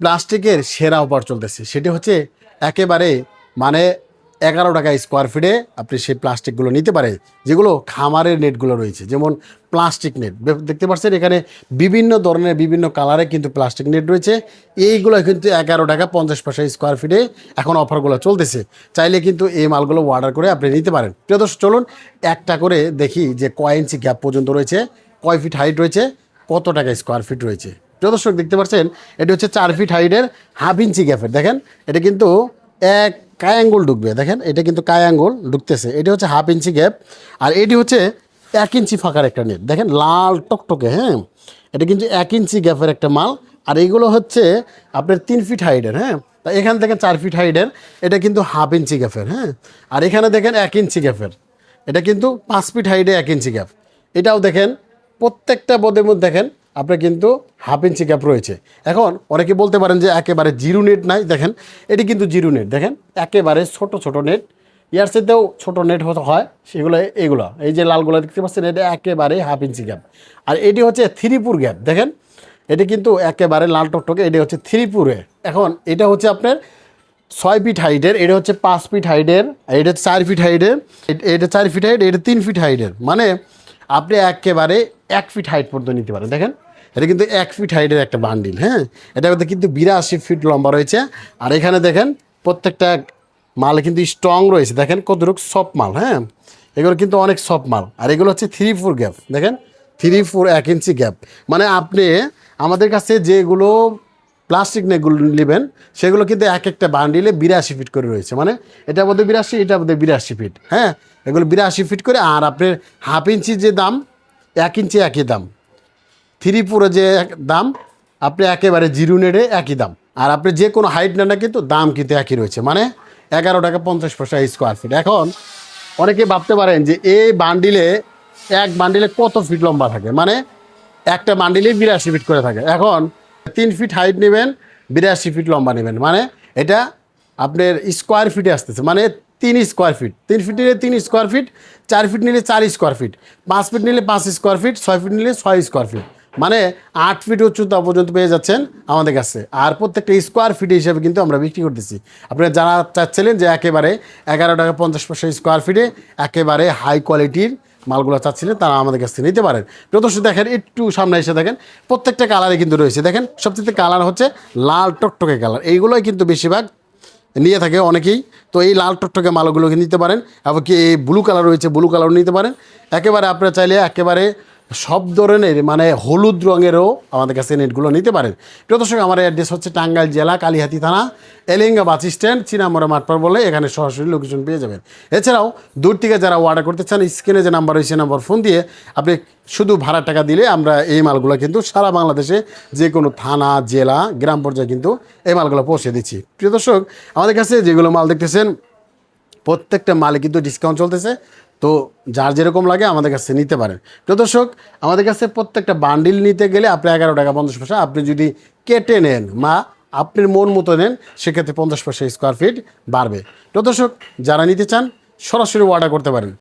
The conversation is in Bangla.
প্লাস্টিকের সেরা অফার চলতেছে, সেটি হচ্ছে একেবারে মানে 11 টাকা স্কোয়ার ফিটে আপনি সেই প্লাস্টিকগুলো নিতে পারেন, যেগুলো খামারের নেটগুলো রয়েছে, যেমন প্লাস্টিক নেট দেখতে পাচ্ছেন এখানে বিভিন্ন ধরনের বিভিন্ন কালারে কিন্তু প্লাস্টিক নেট রয়েছে। এইগুলো কিন্তু 11 টাকা 50 পয়সা স্কোয়ার ফিটে এখন অফারগুলো চলতেছে। চাইলে কিন্তু এই মালগুলো অর্ডার করে আপনি নিতে পারেন। প্রিয় দর্শক, চলুন একটা করে দেখি যে কয় ইঞ্চি গ্যাপ পর্যন্ত রয়েছে, কয় ফিট হাইট রয়েছে, কত টাকা স্কোয়ার ফিট রয়েছে। প্রিয় দর্শক, দেখতে পাচ্ছেন এটি হচ্ছে 4 ফিট হাইটের হাফ ইঞ্চি গ্যাপের। দেখেন এটা কিন্তু এক কায় আঙ্গুল ঢুকবে, দেখেন এটা কিন্তু কায় আঙ্গুল ঢুকতেছে। এটি হচ্ছে হাফ ইঞ্চি গ্যাপ, আর এটি হচ্ছে 1 ইঞ্চি ফাঁকার একটা নেট, দেখেন লাল টকটকে। হ্যাঁ, এটা কিন্তু 1 ইঞ্চি গ্যাপের একটা মাল। আর এইগুলো হচ্ছে আপনার 3 ফিট হাইটের। হ্যাঁ, তা এখানে দেখেন 4 ফিট হাইটের, এটা কিন্তু হাফ ইঞ্চি গ্যাপের। হ্যাঁ, আর এখানে দেখেন 1 ইঞ্চি গ্যাপের, এটা কিন্তু 5 ফিট হাইটে 1 ইঞ্চি গ্যাপ। এটাও দেখেন প্রত্যেকটা বোর্ডের মধ্যে দেখেন আপনার কিন্তু হাফ ইঞ্চি গ্যাপ রয়েছে। এখন অনেকে বলতে পারেন যে একেবারে জিরো নেট নাই, দেখেন এটি কিন্তু জিরো নেট। দেখেন একেবারে ছোট ছোট নেট, ইয়ার সাথেও ছোটো নেট হয় সেগুলো, এগুলো এই যে লালগুলো দেখতে পাচ্ছেন এটা একেবারে হাফ ইঞ্চি গ্যাপ। আর এটি হচ্ছে 3 গ্যাপ, দেখেন এটি কিন্তু একেবারে লাল টকটকে, এটি হচ্ছে 3 এখন এটা হচ্ছে আপনার 6 ফিট হাইটের, এটা হচ্ছে 5 ফিট হাইটের, এটা হচ্ছে 4 ফিট হাইটের, এটা 4 ফিট হাইট, এটা 3 ফিট হাইটের। মানে আপনি একেবারে 1 ফিট হাইট পর্যন্ত নিতে পারেন। দেখেন এটা কিন্তু 1 ফিট হাইটের একটা বান্ডিল। হ্যাঁ, এটা কিন্তু 82 ফিট লম্বা রয়েছে। আর এখানে দেখেন প্রত্যেকটা মাল কিন্তু স্ট্রং রয়েছে, দেখেন কতটুকু সফট মাল। হ্যাঁ, এগুলো কিন্তু অনেক সফট মাল। আর এগুলো হচ্ছে 3-4 গ্যাপ, দেখেন 3-4 1 ইঞ্চি গ্যাপ। মানে আপনি আমাদের কাছে যেগুলো প্লাস্টিক নেটগুলো নেবেন সেগুলো কিন্তু এক একটা বান্ডিলে 82 ফিট করে রয়েছে। মানে এটা বোধহয় 82, এটা বোধহয় 82 ফিট। হ্যাঁ, এগুলো 82 ফিট করে। আর আপনার হাফ ইঞ্চি যে দাম, 1 ইঞ্চি একই দাম, 3-4 যে দাম, আপনি একেবারে জিরো নেটে একই দাম। আর আপনি যে কোনো হাইট নেন না কিন্তু দাম কিন্তু একই রয়েছে, মানে 11 টাকা 50 পয়সা স্কোয়ার ফিট। এখন অনেকে ভাবতে পারেন যে এই বান্ডিলে এক বান্ডিলে কত ফিট লম্বা থাকে, মানে একটা বান্ডিলে 82 ফিট করে থাকে। এখন 3 ফিট হাইট নেবেন, 82 ফিট লম্বা নেবেন, মানে এটা আপনার স্কোয়ার ফিটে আসতেছে, মানে 3 স্কোয়ার ফিট। 3 ফিট নিলে 3 স্কোয়ার ফিট, 4 ফিট নিলে 4 স্কোয়ার ফিট, 5 ফিট নিলে 5 স্কোয়ার ফিট, 6 ফিট নিলে 6 স্কোয়ার ফিট, মানে 8 ফিট উচ্চতা পর্যন্ত পেয়ে যাচ্ছেন আমাদের কাছে। আর প্রত্যেকটা স্কোয়ার ফিট হিসাবে কিন্তু আমরা বিক্রি করতেছি। আপনারা যারা চাচ্ছিলেন যে একেবারে 11 টাকা 50 পয়সা স্কোয়ার ফিটে একেবারে হাই কোয়ালিটির মালগুলো চাচ্ছিলেন, তারা আমাদের কাছ থেকে নিতে পারেন। প্রদর্শক দেখেন, একটু সামনে এসে দেখেন প্রত্যেকটা কালারে কিন্তু রয়েছে। দেখেন সবচেয়ে কালার হচ্ছে লাল টকটকে কালার, এইগুলোই কিন্তু বেশিরভাগ নিয়ে থাকে অনেকেই। তো এই লাল টকটকে মালগুলোকে নিতে পারেন, এমনকি এই ব্লু কালার রয়েছে, ব্লু কালারও নিতে পারেন। একেবারে আপনারা চাইলে একেবারে সব ধরনের মানে হলুদ রঙেরও আমাদের কাছে নেটগুলো নিতে পারেন। প্রিয় দর্শক, আমার অ্যাড্রেস হচ্ছে টাঙ্গাইল জেলা কালিহাতী থানা এলেঙ্গা বাস স্ট্যান্ড চিনামরা মাঠপার বলে, এখানে সরাসরি লোকেশন পেয়ে যাবেন। এছাড়াও দূর থেকে যারা অর্ডার করতে চান, স্ক্রিনে যে নাম্বার রয়েছে নাম্বার ফোন দিয়ে আপনি শুধু ভাড়া টাকা দিলে আমরা এই মালগুলো কিন্তু সারা বাংলাদেশে যে কোনো থানা জেলা গ্রাম পর্যায়ে কিন্তু এই মালগুলো পৌঁছে দিচ্ছি। প্রিয় দর্শক, আমাদের কাছে যেগুলো মাল দেখতেছেন প্রত্যেকটা মালে কিন্তু ডিসকাউন্ট চলতেছে, তো যার যেরকম লাগে আমাদের কাছে নিতে পারেন। প্রিয় দর্শক, আমাদের কাছে প্রত্যেকটা বান্ডিল নিতে গেলে আপনি 11 টাকা 50 পয়সা, আপনি যদি কেটে নেন বা আপনার মন মতো নেন সেক্ষেত্রে 50 পয়সা স্কোয়ার ফিট বাড়বে। প্রিয় দর্শক, যারা নিতে চান সরাসরি অর্ডার করতে পারেন।